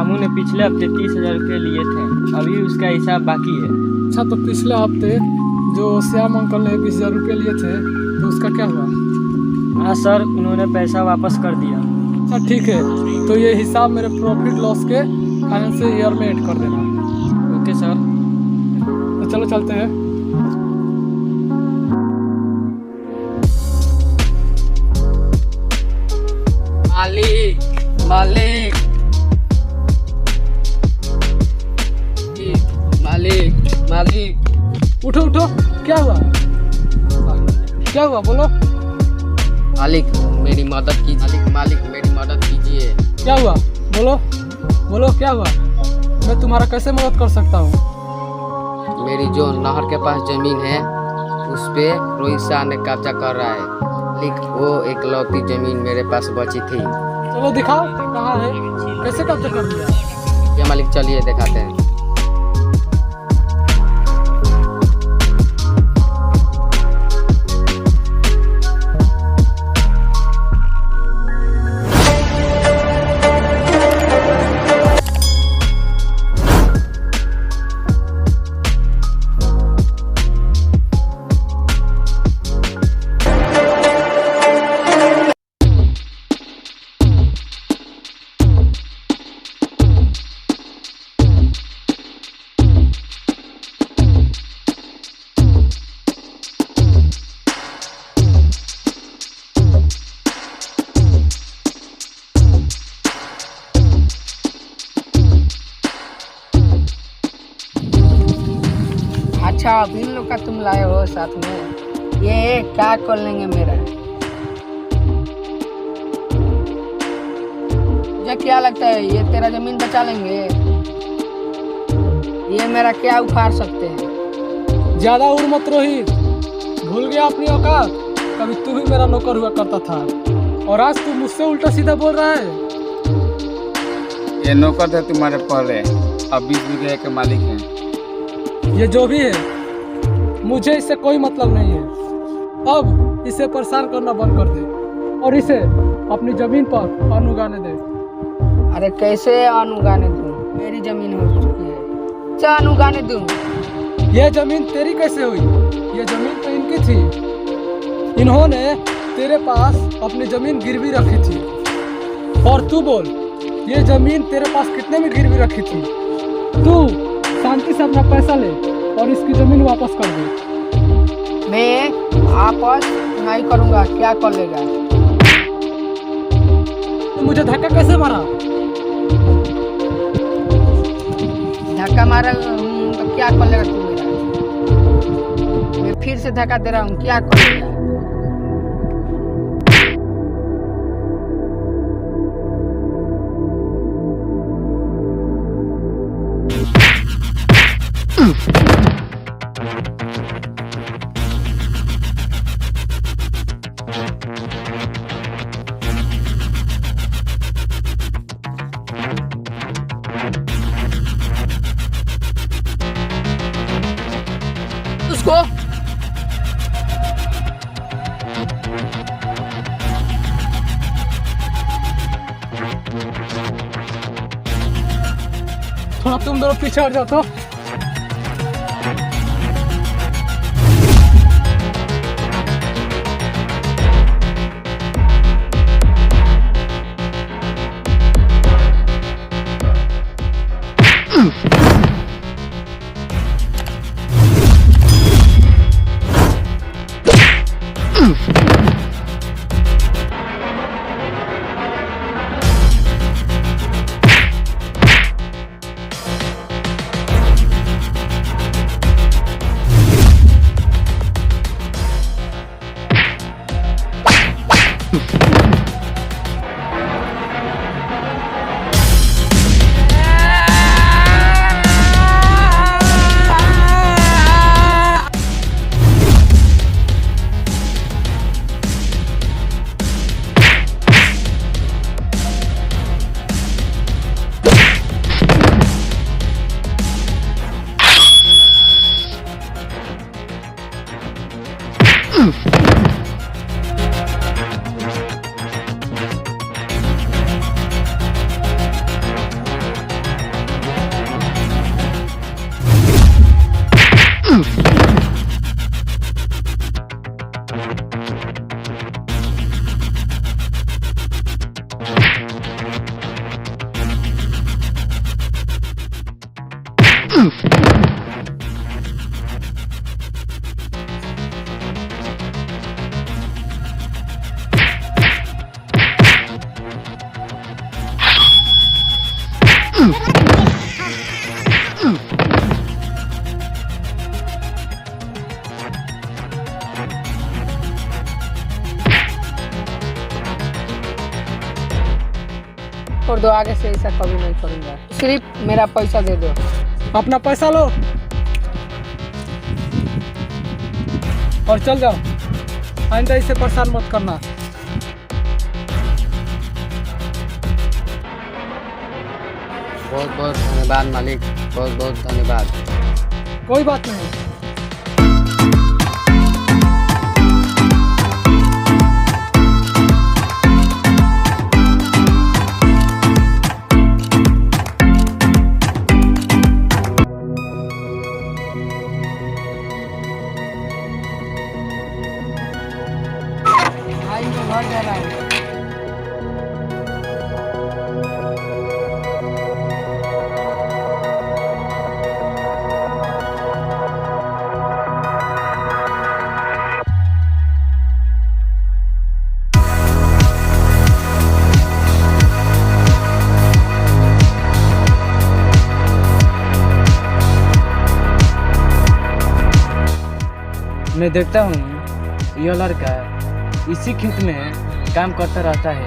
रामू ने पिछले हफ्ते 30,000 रुपये लिए थे, अभी उसका हिसाब बाकी है। अच्छा, तो पिछले हफ्ते जो श्याम अंकल ने 20,000 रुपये लिए थे तो उसका क्या हुआ? हाँ सर, उन्होंने पैसा वापस कर दिया। अच्छा ठीक है, तो ये हिसाब मेरे प्रॉफिट लॉस के फाइनेंशियल ईयर में ऐड कर देना। Okay sir. तो चलो चलते हैं। मालिक मालिक मालिक मालिक, उठो उठो, क्या हुआ? क्या हुआ बोलो? मालिक मेरी मदद कीजिए। मालिक मेरी मदद कीजिए। क्या हुआ बोलो? बोलो क्या हुआ? मैं तुम्हारा कैसे मदद कर सकता हूँ? मेरी जो नहर के पास जमीन है उस पे रोहित शाह ने कब्जा कर रहा है। मालिक वो एकलौती जमीन मेरे पास बची थी। चलो दिखाओ कहाँ है, कैसे कब्जा कर लिया? ये मालिक चलिए दिखाते हैं। अच्छा, अब इन लोग का तुम लाए हो साथ में, ये क्या कर लेंगे मेरा? मुझे क्या लगता है ये तेरा जमीन बचा लेंगे? ये मेरा क्या उखाड़ सकते हैं? ज्यादा उड़ मत रोहित, भूल गया अपनी औकात। कभी तू भी मेरा नौकर हुआ करता था और आज तू मुझसे उल्टा सीधा बोल रहा है। ये नौकर थे तुम्हारे पहले, अब 20 बीघे के मालिक हैं। ये जो भी है, मुझे इससे कोई मतलब नहीं है। अब इसे परेशान करना बंद कर दे और इसे अपनी जमीन पर अन्न उगाने दे। अरे कैसे अन्न उगाने दूं? मेरी जमीन हो चुकी है, क्या अन्न उगाने दूं? ये जमीन तेरी कैसे हुई? ये जमीन तो इनकी थी। इन्होंने तेरे पास अपनी जमीन गिरवी रखी थी। और तू बोल, ये जमीन तेरे पास कितने में गिरवी रखी थी? तू शांति से अपना पैसा ले और इसकी जमीन वापस कर दे। मैं वापस नहीं करूंगा, क्या कर लेगा? तो मुझे धक्का कैसे मारा? धक्का मारा तो क्या कर लेगा तू मेरा? मैं फिर से धक्का दे रहा हूँ, क्या कर लेगा? उसको थोड़ा तुम दोनों पीछे हट जाओ तो। और दो, आगे से ऐसा कभी नहीं करूँगा। सिर्फ मेरा पैसा दे दो। अपना पैसा लो और चल जाओ। आइंदा इसे परेशान मत करना। बहुत बहुत धन्यवाद मालिक, बहुत बहुत धन्यवाद। कोई बात नहीं। भाई को घर जाना है। मैं देखता हूँ यह लड़का इसी खेत में काम करता रहता है।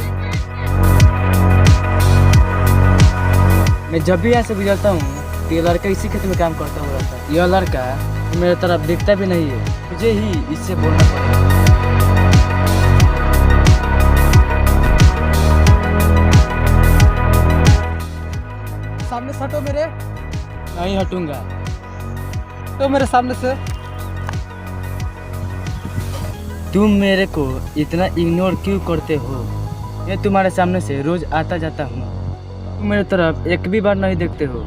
मैं जब भी यहाँ से गुजरता हूँ तो यह लड़का इसी खेत में काम करता हुआ रहता है। यह लड़का मेरे तरफ देखता भी नहीं है। मुझे ही इससे बोलना पड़ेगा। सामने से हटो मेरे। नहीं हटूंगा। तो मेरे सामने से। तुम मेरे को इतना इग्नोर क्यों करते हो? मैं तुम्हारे सामने से रोज आता जाता हूँ। तुम मेरे तरफ एक भी बार नहीं देखते हो।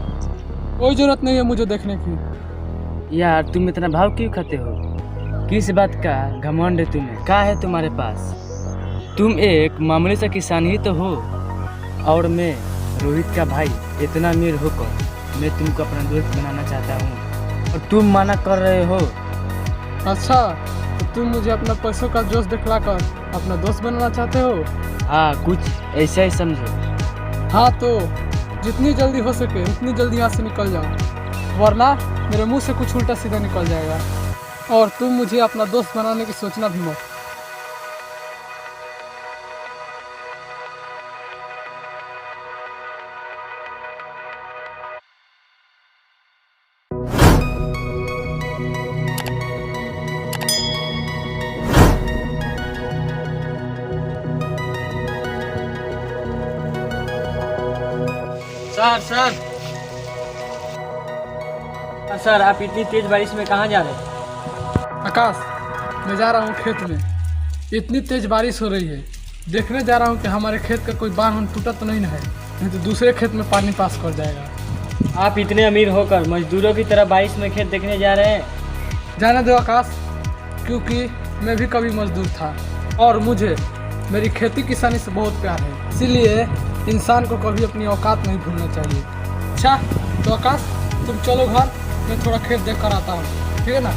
कोई जरूरत नहीं है मुझे देखने की। यार तुम इतना भाव क्यों खाते हो? किस बात का घमंड है तुम्हें? क्या है तुम्हारे पास? तुम एक मामूली सा किसान ही तो हो, और मैं रोहित का भाई। इतना अमीर होकर मैं तुमको अपना दोस्त बनाना चाहता हूँ और तुम मना कर रहे हो। अच्छा, तो तुम मुझे अपना पैसों का जोश दिखलाकर अपना दोस्त बनाना चाहते हो? हाँ, कुछ ऐसा ही समझो। हाँ, तो जितनी जल्दी हो सके उतनी जल्दी यहाँ से निकल जाओ, वरना मेरे मुंह से कुछ उल्टा सीधा निकल जाएगा। और तुम मुझे अपना दोस्त बनाने की सोचना भी मत। सर आप इतनी तेज बारिश में कहाँ जा रहे हैं? आकाश, मैं जा रहा हूँ खेत में। इतनी तेज बारिश हो रही है, देखने जा रहा हूँ कि हमारे खेत का कोई बांध टूटा तो नहीं है, नहीं तो दूसरे खेत में पानी पास कर जाएगा। आप इतने अमीर होकर मजदूरों की तरह बारिश में खेत देखने जा रहे हैं? जाने दो आकाश, क्योंकि मैं भी कभी मजदूर था और मुझे मेरी खेती किसानी से बहुत प्यार है। इसीलिए इंसान को कभी अपनी औकात नहीं भूलना चाहिए। अच्छा, तो आकाश तुम चलो घर, मैं थोड़ा खेत देख कर आता हूँ, ठीक है ना?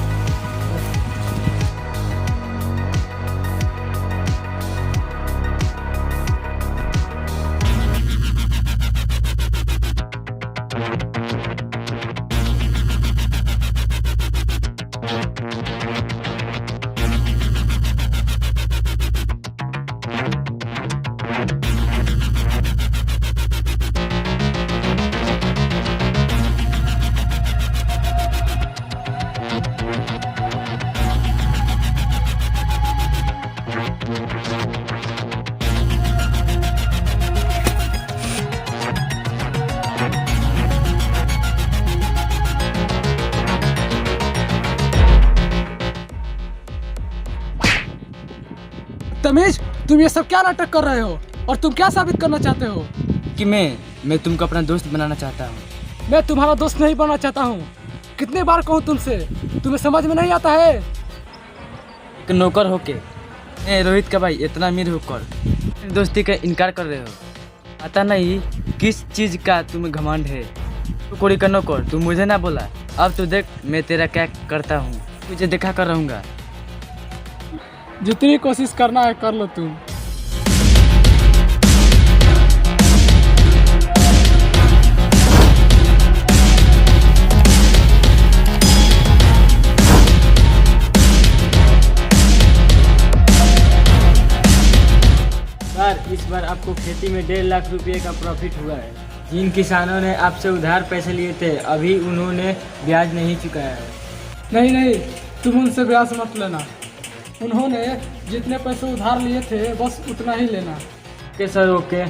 तमीज, तुम ये सब क्या नाटक कर रहे हो और तुम क्या साबित करना चाहते हो? कि मैं तुमको अपना दोस्त बनाना चाहता हूँ। मैं तुम्हारा दोस्त नहीं बनना चाहता हूँ। कितने बार कहूँ तुमसे, तुम्हें समझ में नहीं आता है? एक नौकर होके रोहित का भाई इतना अमीर होकर मेरी दोस्ती का इनकार कर रहे हो। पता नहीं किस चीज़ का तुम्हें घमंड है। तू कोड़ी का नौकर, तू मुझे ना बोला। अब तो देख मैं तेरा क्या करता हूँ, तुझे देखा कर रहूँगा। जितनी कोशिश करना है कर लो तुम। सर, इस बार आपको खेती में 1.5 लाख रुपए का प्रॉफिट हुआ है। जिन किसानों ने आपसे उधार पैसे लिए थे अभी उन्होंने ब्याज नहीं चुकाया है। नहीं नहीं, तुम उनसे ब्याज मत लेना। उन्होंने जितने पैसे उधार लिए थे बस उतना ही लेना। Okay sir, okay.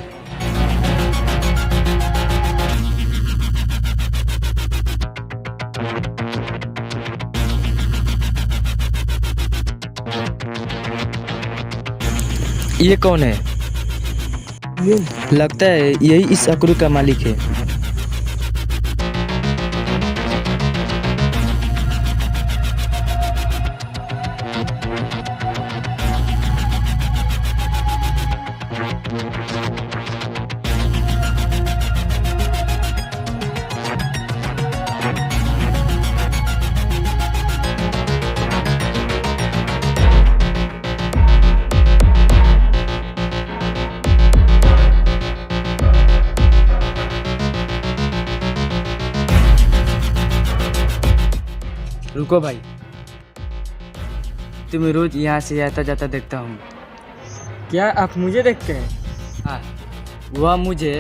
ये कौन है? लगता है यही इस अकरू का मालिक है। रुको भाई, तुम्हें रोज यहाँ से आता जाता देखता हूँ। क्या आप मुझे देखते हैं? हाँ, वह मुझे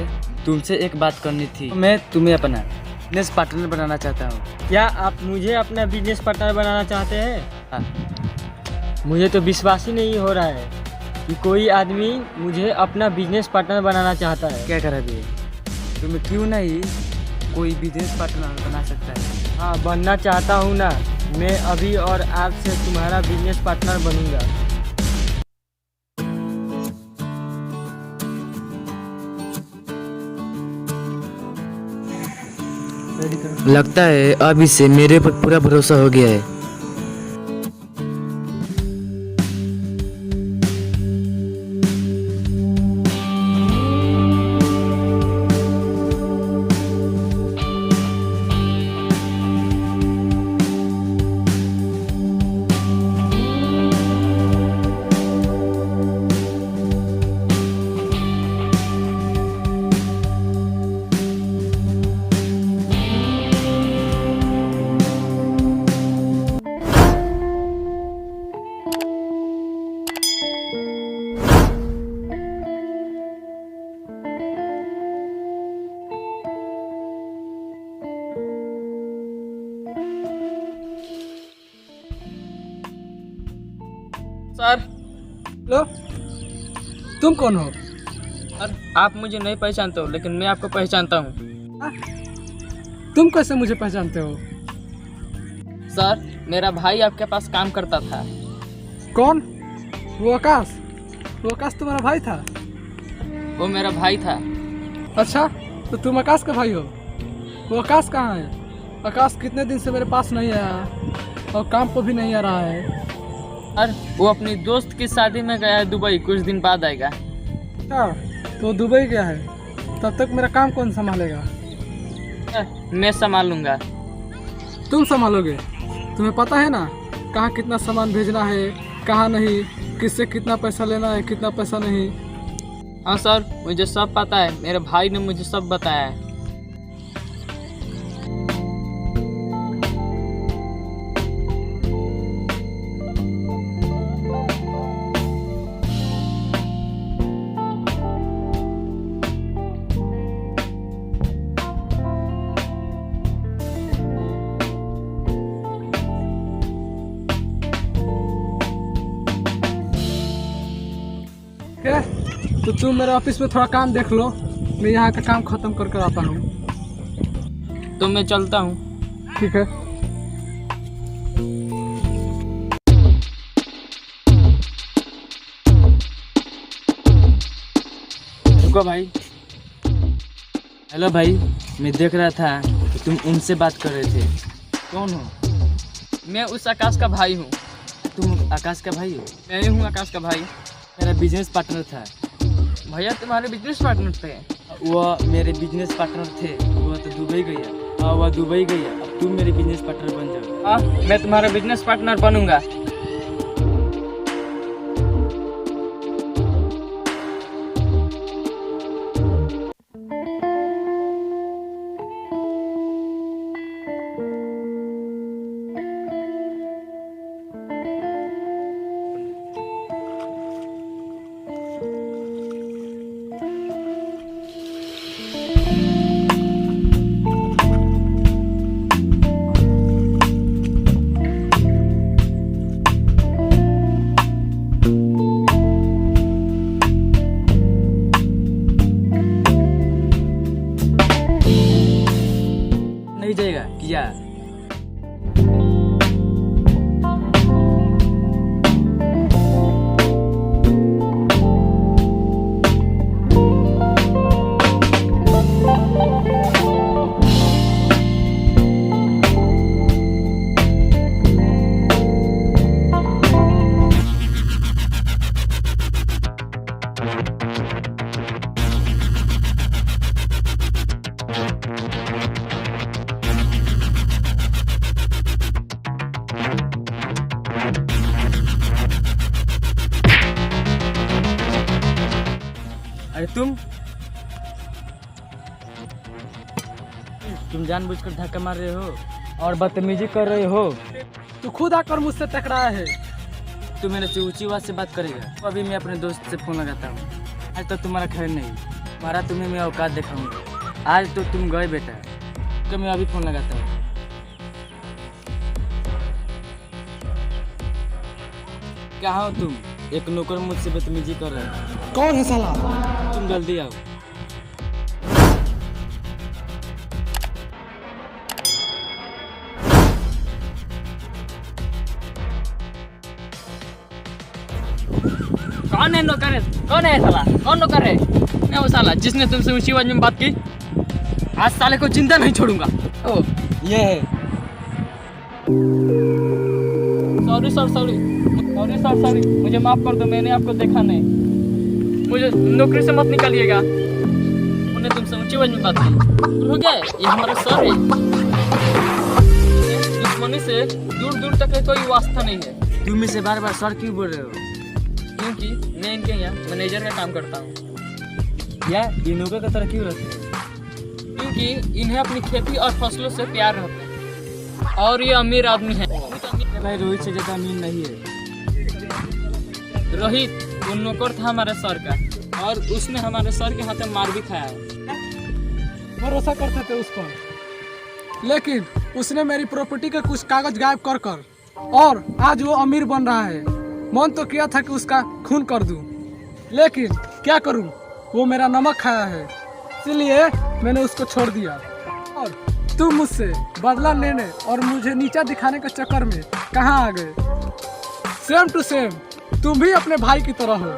तुमसे एक बात करनी थी। मैं तुम्हें अपना बिजनेस पार्टनर बनाना चाहता हूँ। क्या आप मुझे अपना बिजनेस पार्टनर बनाना चाहते हैं? हाँ। मुझे तो विश्वास ही नहीं हो रहा है कि कोई आदमी मुझे अपना बिजनेस पार्टनर बनाना चाहता है। क्या करा दिए? तुम्हें क्यों नहीं कोई बिजनेस पार्टनर बना सकता है? हाँ, बनना चाहता हूँ ना। मैं अभी और आज से तुम्हारा बिजनेस पार्टनर बनूंगा। लगता है अब इससे मेरे पर पूरा भरोसा हो गया है। सर, लो, तुम कौन हो? सर, आप मुझे नहीं पहचानते हो लेकिन मैं आपको पहचानता हूँ। हाँ? तुम कैसे मुझे पहचानते हो? सर, मेरा भाई आपके पास काम करता था। कौन? वो आकाश? वो आकाश तुम्हारा भाई था? वो मेरा भाई था। अच्छा, तो तुम आकाश का भाई हो? वो आकाश कहाँ है? आकाश कितने दिन से मेरे पास नहीं आया और काम पर भी नहीं आ रहा है। सर, वो अपनी दोस्त की शादी में गया है दुबई, कुछ दिन बाद आएगा। अच्छा, तो दुबई गया है, तब तक मेरा काम कौन संभालेगा? सर, मैं संभाल लूँगा। तुम संभालोगे? तुम्हें पता है ना कहाँ कितना सामान भेजना है, कहाँ नहीं, किससे कितना पैसा लेना है, कितना पैसा नहीं। हाँ सर, मुझे सब पता है। मेरे भाई ने मुझे सब बताया है। है? तो तुम मेरे ऑफिस में थोड़ा काम देख लो, मैं यहाँ का काम खत्म कर कर आता हूँ। तो मैं चलता हूँ। ठीक है। रुको भाई। हेलो भाई, मैं देख रहा था कि तुम उनसे बात कर रहे थे। कौन हो? मैं उस आकाश का भाई हूँ। तुम आकाश का भाई हो? मैं ही हूँ आकाश का भाई। मेरा बिजनेस पार्टनर था। भैया तुम्हारे बिजनेस पार्टनर थे? वह मेरे बिजनेस पार्टनर थे, वह तो दुबई गया। हाँ, वह दुबई गया। अब तुम मेरे बिजनेस पार्टनर बन जाओ। हाँ, मैं तुम्हारा बिजनेस पार्टनर बनूंगा। नहीं जाएगा किया। अरे तुम जानबूझकर धक्का मार रहे हो और बदतमीजी कर रहे हो। तू खुद आकर मुझसे टकराया है। तू मेरे से ऊंची आवाज से बात करेगा। तो अभी मैं अपने दोस्त से फोन लगाता हूँ। आज तो तुम्हारा खैर नहीं, मारा तुम्हें मैं औकात दिखाऊंगा। आज तो तुम गए बेटा, तो मैं अभी फोन लगाता हूँ। कहाँ हो तुम? एक नौकर मुझसे बदतमीजी कर रहा है। कौन है साला? तुम जल्दी आओ। कौन है नौकर है? कौन है साला? कौन नौकर है? मैं वो साला जिसने तुमसे ऊंची आवाज में बात की। आज साले को जिंदा नहीं छोड़ूंगा। ओ, ये है। सॉरी, मुझे माफ कर दो, मैंने आपको देखा नहीं। मुझे नौकरी से मत निकालिएगा। उन्होंने तुमसे ऊंची आवाज में बात की। हो गया, ये हमारा सर है। दुश्मनी से दूर दूर तक का कोई वास्ता नहीं है। तुम इसे बार बार सर क्यों बोल रहे हो? क्योंकि मैं इनके यहाँ मैनेजर का काम करता हूँ। या ये नौकर का तरह क्यों रहते हैं? क्योंकि इन्हें अपनी खेती और फसलों से प्यार रहता है और ये अमीर आदमी है। भाई रोहित से ज़्यादा अमीर नहीं है। रोहित वो नौकर था हमारे सर का और उसने हमारे सर के हाथ में मार भी खाया है। भरोसा करते थे उस पर, लेकिन उसने मेरी प्रॉपर्टी के कुछ कागज गायब कर कर और आज वो अमीर बन रहा है। मन तो किया था कि उसका खून कर दूं, लेकिन क्या करूं, वो मेरा नमक खाया है, इसलिए मैंने उसको छोड़ दिया। और तुम मुझसे बदला लेने और मुझे नीचा दिखाने के चक्कर में कहाँ आ गए? सेम टू सेम तुम भी अपने भाई की तरह हो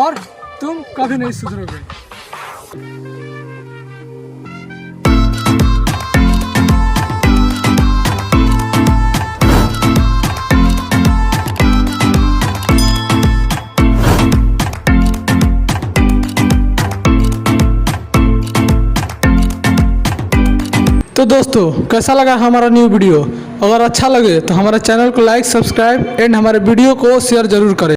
और तुम कभी नहीं सुधरोगे। तो दोस्तों, कैसा लगा हमारा न्यू वीडियो? अगर अच्छा लगे तो हमारे चैनल को लाइक, सब्सक्राइब एंड हमारे वीडियो को शेयर जरूर करें।